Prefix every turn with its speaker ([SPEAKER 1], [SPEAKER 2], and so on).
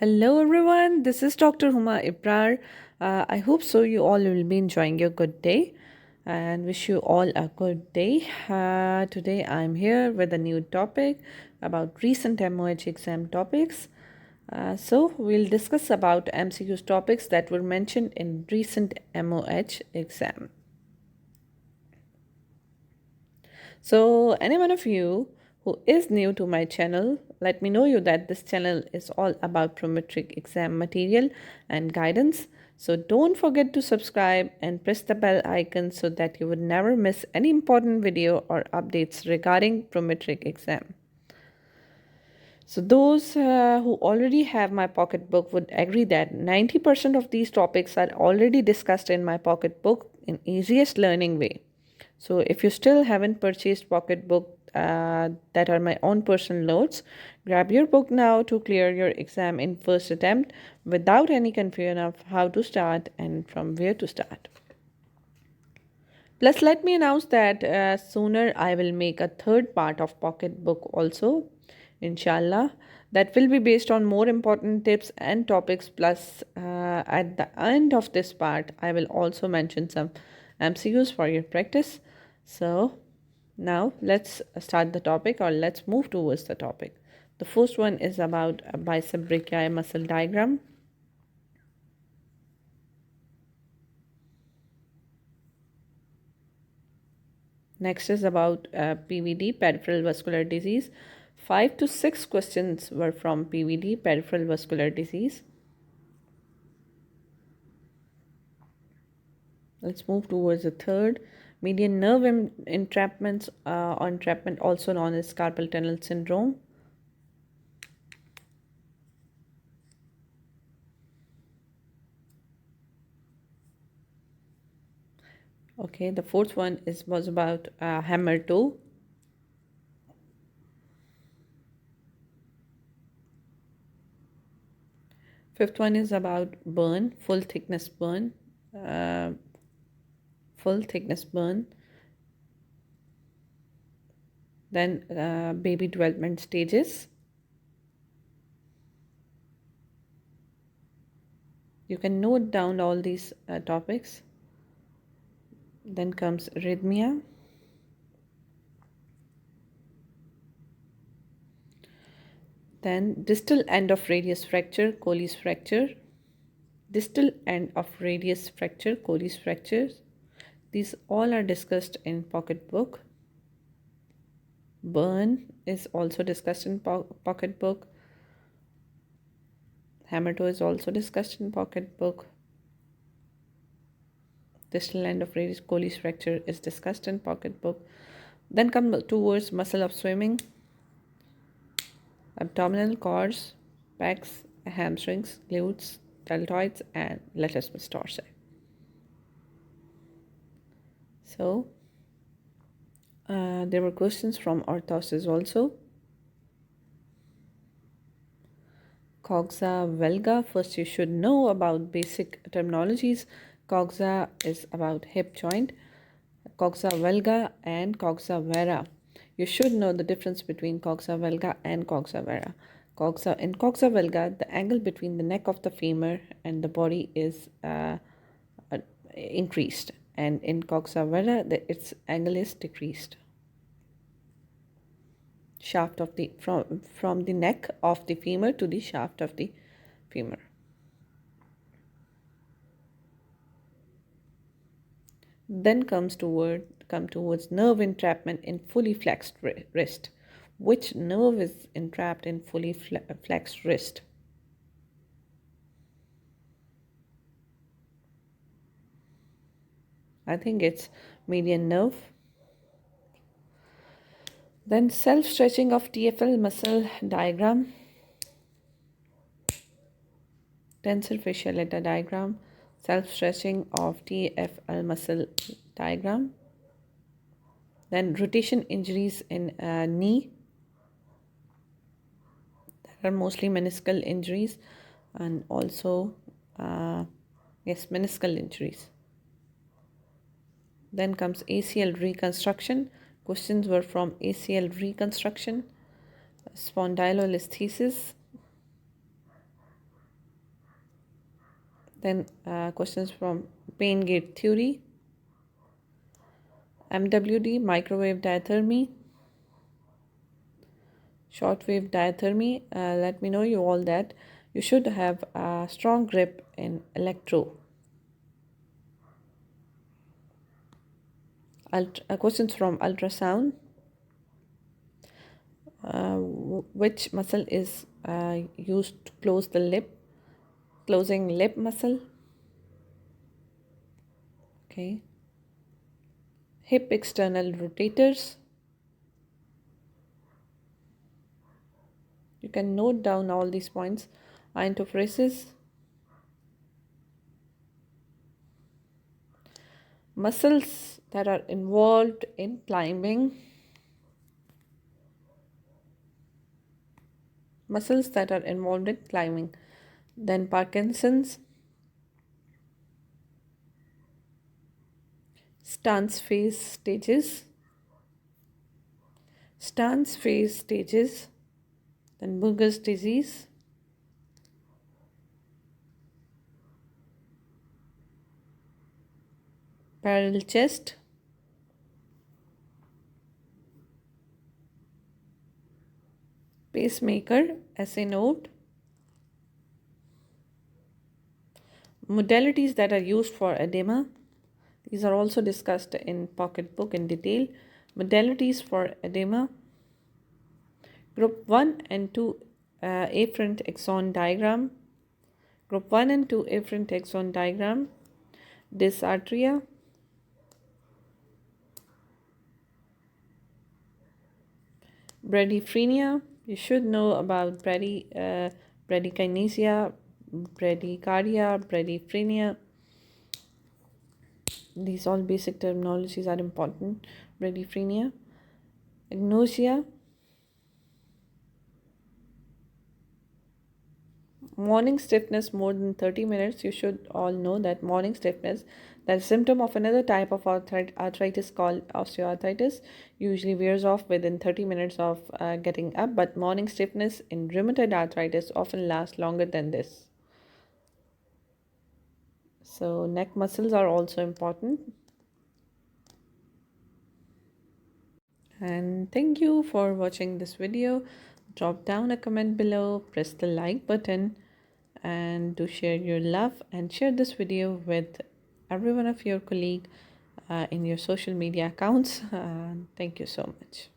[SPEAKER 1] Hello everyone, this is Dr. Huma Ibrar. I hope so you all will be enjoying your good day and wish you all a good day. Today I'm here with a new topic about recent MOH exam topics. So we'll discuss about MCQs topics that were mentioned in recent MOH exam. So any one of you who is new to my channel, let me know you that this channel is all about Prometric exam material and guidance. So don't forget to subscribe and press the bell icon so that you would never miss any important video or updates regarding Prometric exam. So those who already have my pocketbook would agree that 90% of these topics are already discussed in my pocketbook in easiest learning way. So if you still haven't purchased pocketbook that are my own personal notes, grab your book now to clear your exam in first attempt without any confusion of how to start and from where to start. Plus, let me announce that sooner I will make a third part of pocketbook also, inshallah. That will be based on more important tips and topics. Plus, at the end of this part, I will also mention some MCQs for your practice. So, now let's start the topic or let's move towards the topic. The first one is about a bicep brachii muscle diagram. Next is about PVD, peripheral vascular disease. 5 to 6 questions were from PVD, peripheral vascular disease. Let's move towards the third. Median nerve entrapments or entrapment, also known as carpal tunnel syndrome. Okay, the fourth one was about hammer toe. Fifth one is about burn, full thickness burn. Then baby development stages. You can note down all these topics. Then comes arrhythmia. Then distal end of radius fracture, colle's fracture. Distal end of radius fracture, colle's fractures. These all are discussed in pocketbook. Burn is also discussed in pocketbook. Hammer toe is also discussed in pocketbook. Distal end of radius colle's fracture is discussed in pocketbook. Then come towards muscle of swimming, abdominal cords, pecs, hamstrings, glutes, deltoids, and latissimus dorsi. So there were questions from orthosis also. Coxa, valga. First, you should know about basic terminologies. Coxa is about hip joint. Coxa valga and coxa vara. You should know the difference between coxa valga and coxa vara. In coxa valga, the angle between the neck of the femur and the body is increased, and in coxa vara, its angle is decreased. Shaft of the from the neck of the femur to the shaft of the femur. Then come towards nerve entrapment in fully flexed wrist. Which nerve is entrapped in fully flexed wrist? I think it's median nerve. Then self-stretching of TFL muscle diagram. Tensor fasciolata diagram. Self-stretching of TFL muscle diagram. Then rotation injuries in knee. There are mostly meniscal injuries and also meniscal injuries. Then comes ACL reconstruction. Questions were from ACL reconstruction, spondylolisthesis, Then questions from pain gate theory, MWD, microwave diathermy, shortwave diathermy. Let me know you all that you should have a strong grip in electro. Questions from ultrasound. Which muscle is used to close the lip? Closing lip muscle. Okay. Hip external rotators. You can note down all these points. Iontophoresis. Muscles that are involved in climbing. Muscles that are involved in climbing. Then Parkinson's. Stance phase stages. Stance phase stages. Then Buerger's disease. Parallel chest. Pacemaker, essay note. Modalities that are used for edema. These are also discussed in pocket book in detail. Modalities for edema. Group 1 and 2 afferent axon diagram. Group 1 and 2 afferent axon diagram. Dysarthria. Bradyphrenia. You should know about bradykinesia, bradycardia, bradyphrenia. These all basic terminologies are important. Bradyphrenia. Agnosia. Morning stiffness more than 30 minutes. You should all know that morning stiffness, that is a symptom of another type of arthritis called osteoarthritis, usually wears off within 30 minutes of getting up, but morning stiffness in rheumatoid arthritis often lasts longer than this. So neck muscles are also important. And thank you for watching this video. Drop down a comment below, press the like button, and do share your love and share this video with every one of your colleague in your social media accounts. Thank you so much.